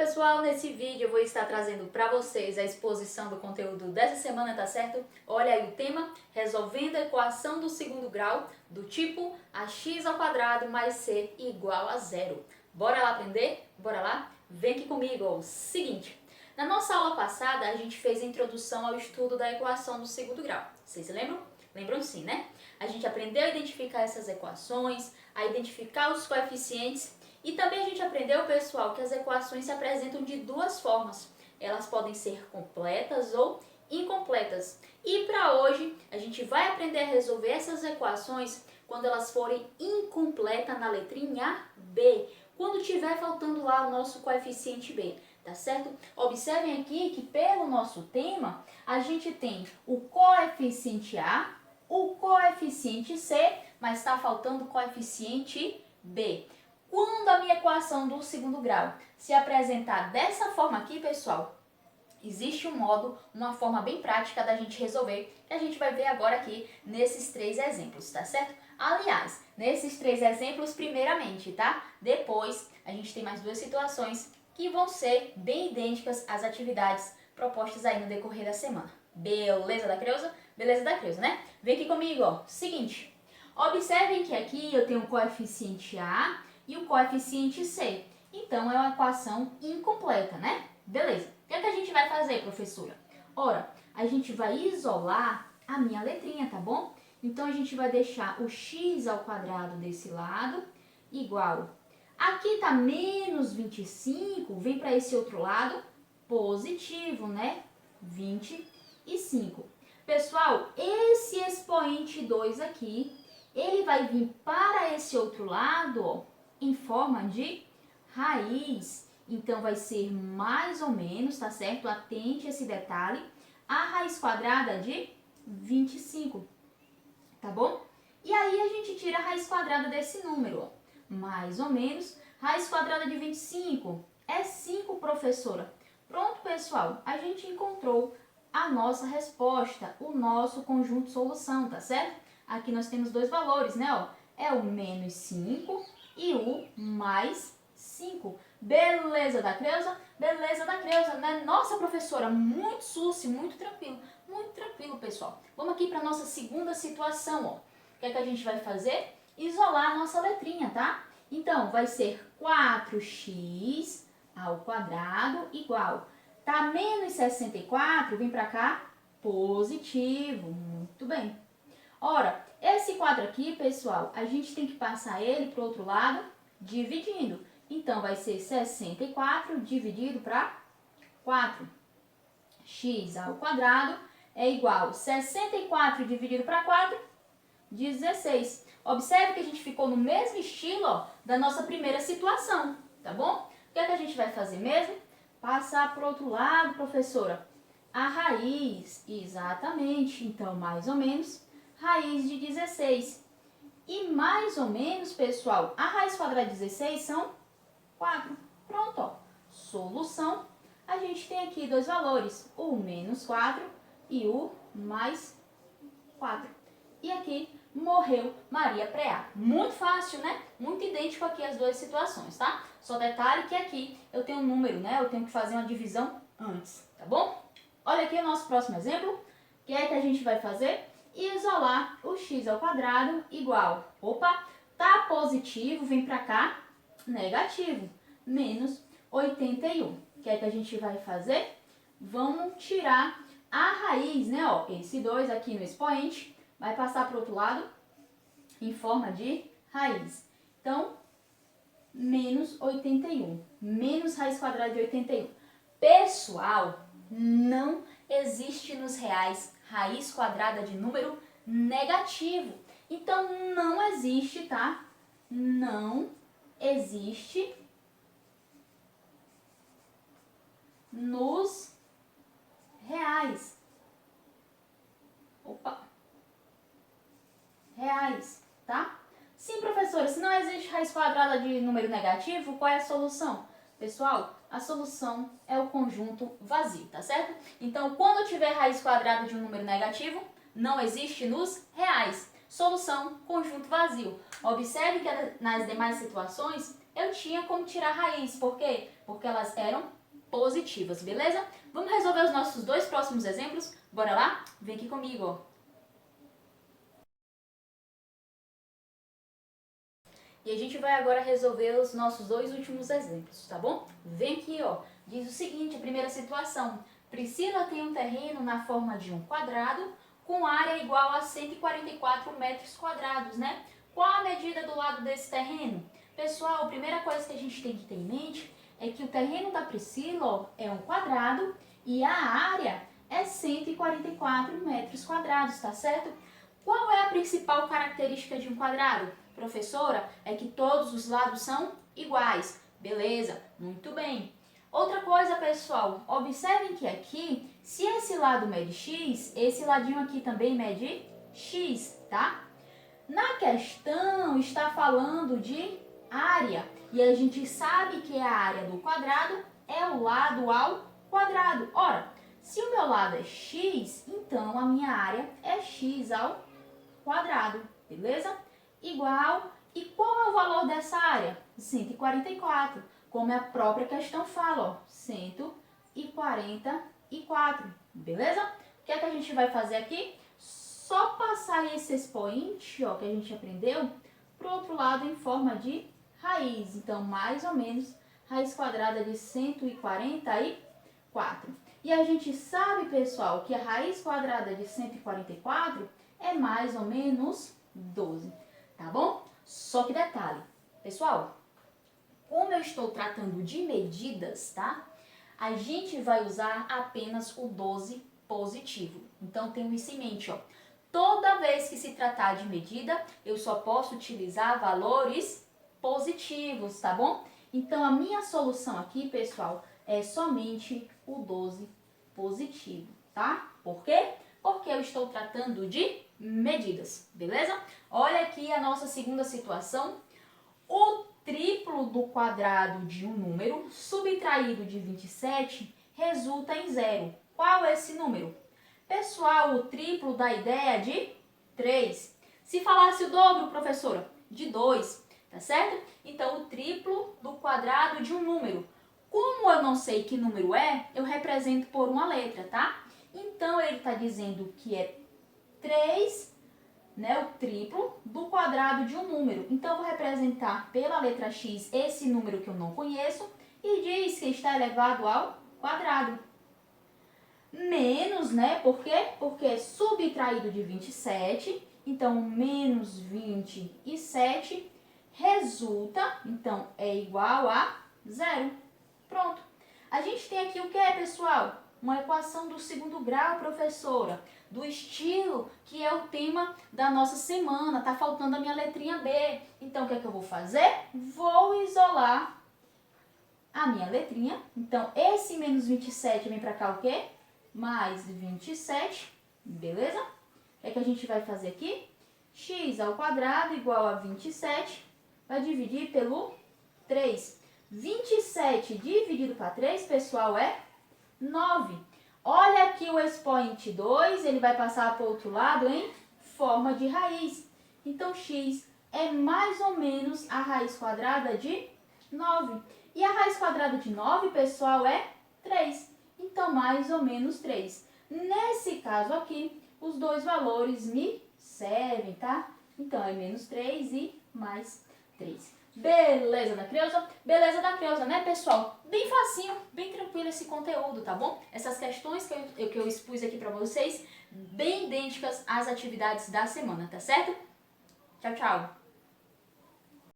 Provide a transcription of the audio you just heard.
pessoal, nesse vídeo eu vou estar trazendo para vocês a exposição do conteúdo dessa semana, tá certo? Olha aí o tema, resolvendo a equação do segundo grau do tipo ax² mais c igual a zero. Bora lá aprender? Bora lá? Vem aqui comigo, ó. Seguinte, na nossa aula passada a gente fez a introdução ao estudo da equação do segundo grau. Vocês se lembram? Lembram sim, né? A gente aprendeu a identificar essas equações, a identificar os coeficientes. E também a gente aprendeu, pessoal, que as equações se apresentam de duas formas. Elas podem ser completas ou incompletas. E para hoje, a gente vai aprender a resolver essas equações quando elas forem incompletas na letrinha B, quando tiver faltando lá o nosso coeficiente B, tá certo? Observem aqui que pelo nosso tema, a gente tem o coeficiente A, o coeficiente C, mas está faltando o coeficiente B. Quando a minha equação do segundo grau se apresentar dessa forma aqui, pessoal, existe um modo, uma forma bem prática da gente resolver, que a gente vai ver agora aqui nesses três exemplos, tá certo? Aliás, nesses três exemplos primeiramente, tá? Depois a gente tem mais duas situações que vão ser bem idênticas às atividades propostas aí no decorrer da semana. Beleza da Creuza? Beleza da Creuza, né? Vem aqui comigo, ó. Seguinte, observem que aqui eu tenho o coeficiente A e o coeficiente C. Então, é uma equação incompleta, né? Beleza. O que é que a gente vai fazer, professora? Ora, a gente vai isolar a minha letrinha, tá bom? Então, a gente vai deixar o x² desse lado igual. Aqui tá menos 25, vem para esse outro lado, positivo, né? 25. Pessoal, esse expoente 2 aqui, ele vai vir para esse outro lado, ó, em forma de raiz. Então, vai ser mais ou menos, tá certo? Atente a esse detalhe. A raiz quadrada de 25, tá bom? E aí, a gente tira a raiz quadrada desse número, ó. Mais ou menos, raiz quadrada de 25 é 5, professora. Pronto, pessoal, a gente encontrou a nossa resposta, o nosso conjunto de solução, tá certo? Aqui nós temos dois valores, né? Ó, é o menos 5 e o mais 5. Beleza da Creuza? Beleza da Creuza, né? Nossa, professora, muito sucio, muito tranquilo, pessoal. Vamos aqui para a nossa segunda situação, ó. O que é que a gente vai fazer? Isolar a nossa letrinha, tá? Então, vai ser 4x² igual. Tá menos 64, vem para cá, positivo, muito bem. Ora, esse quadro aqui, pessoal, a gente tem que passar ele para o outro lado, dividindo. Então, vai ser 64 dividido para 4. x² é igual a 64 dividido para 4, 16. Observe que a gente ficou no mesmo estilo, ó, da nossa primeira situação, tá bom? O que é que a gente vai fazer mesmo? Passar para o outro lado, professora. A raiz, exatamente. Então, mais ou menos, raiz de 16. E mais ou menos, pessoal, a raiz quadrada de 16 são 4. Pronto, ó. Solução. A gente tem aqui dois valores, o menos 4 e o mais 4. E aqui morreu Maria Preá. Muito fácil, né? Muito idêntico aqui as duas situações, tá? Só detalhe que aqui eu tenho um número, né? Eu tenho que fazer uma divisão antes, tá bom? Olha aqui o nosso próximo exemplo. O que é que a gente vai fazer? Isolar o x² igual. Opa, tá positivo, vem pra cá, negativo, menos 81. O que é que a gente vai fazer? Vamos tirar a raiz, né? Ó, esse 2 aqui no expoente vai passar para o outro lado em forma de raiz. Então, menos 81. Menos raiz quadrada de 81. Pessoal, não existe nos reais raiz quadrada de número negativo. Então, não existe, tá? Não existe nos reais. Opa! Reais, tá? Sim, professora, se não existe raiz quadrada de número negativo, qual é a solução? Pessoal, a solução é o conjunto vazio, tá certo? Então, quando tiver raiz quadrada de um número negativo, não existe nos reais. Solução, conjunto vazio. Observe que nas demais situações eu tinha como tirar a raiz. Por quê? Porque elas eram positivas, beleza? Vamos resolver os nossos dois próximos exemplos? Bora lá? Vem aqui comigo, ó. E a gente vai agora resolver os nossos dois últimos exemplos, tá bom? Vem aqui, ó. Diz o seguinte, a primeira situação. Priscila tem um terreno na forma de um quadrado com área igual a 144 metros quadrados, né? Qual a medida do lado desse terreno? Pessoal, a primeira coisa que a gente tem que ter em mente é que o terreno da Priscila, ó, é um quadrado e a área é 144 metros quadrados, tá certo? Qual é a principal característica de um quadrado? Professora, é que todos os lados são iguais. Beleza, muito bem. Outra coisa, pessoal, observem que aqui, se esse lado mede x, esse ladinho aqui também mede x, tá? Na questão está falando de área, e a gente sabe que a área do quadrado é o lado ao quadrado. Ora, se o meu lado é x, então a minha área é x ao quadrado, beleza? Igual, e qual é o valor dessa área? 144, como a própria questão fala, ó, 144, beleza? O que é que a gente vai fazer aqui? Só passar esse expoente, ó, que a gente aprendeu, para o outro lado em forma de raiz. Então, mais ou menos, raiz quadrada de 144. E a gente sabe, pessoal, que a raiz quadrada de 144 é mais ou menos 12, tá bom? Só que detalhe, pessoal, como eu estou tratando de medidas, tá? A gente vai usar apenas o 12 positivo. Então, tenha isso em mente, ó. Toda vez que se tratar de medida, eu só posso utilizar valores positivos, tá bom? Então, a minha solução aqui, pessoal, é somente o 12 positivo, tá? Por quê? Porque eu estou tratando de medidas, beleza? Olha aqui a nossa segunda situação. O triplo do quadrado de um número subtraído de 27 resulta em zero. Qual é esse número? Pessoal, o triplo dá ideia de 3. Se falasse o dobro, professora, de 2, tá certo? Então, o triplo do quadrado de um número. Como eu não sei que número é, eu represento por uma letra, tá? Então, ele está dizendo que é 3, né, o triplo do quadrado de um número. Então, eu vou representar pela letra X esse número que eu não conheço e diz que está elevado ao quadrado. Menos, né, por quê? Porque é subtraído de 27, então menos 27 resulta, então é igual a zero. Pronto. A gente tem aqui o que, pessoal? Uma equação do segundo grau, professora, do estilo que é o tema da nossa semana. Tá faltando a minha letrinha B. Então, o que é que eu vou fazer? Vou isolar a minha letrinha. Então, esse menos 27 vem pra cá o quê? Mais 27, beleza? O que é que a gente vai fazer aqui? X ao quadrado igual a 27, vai dividir pelo 3. 27 dividido para 3, pessoal, é 9. Olha aqui o expoente 2, ele vai passar para o outro lado em forma de raiz. Então, x é mais ou menos a raiz quadrada de 9. E a raiz quadrada de 9, pessoal, é 3. Então, mais ou menos 3. Nesse caso aqui, os dois valores me servem, tá? Então, é menos 3 e mais 3. Beleza da Creuza? Beleza da Creuza, né, pessoal? Bem facinho, bem tranquilo esse conteúdo, tá bom? Essas questões que eu expus aqui pra vocês, bem idênticas às atividades da semana, tá certo? Tchau, tchau!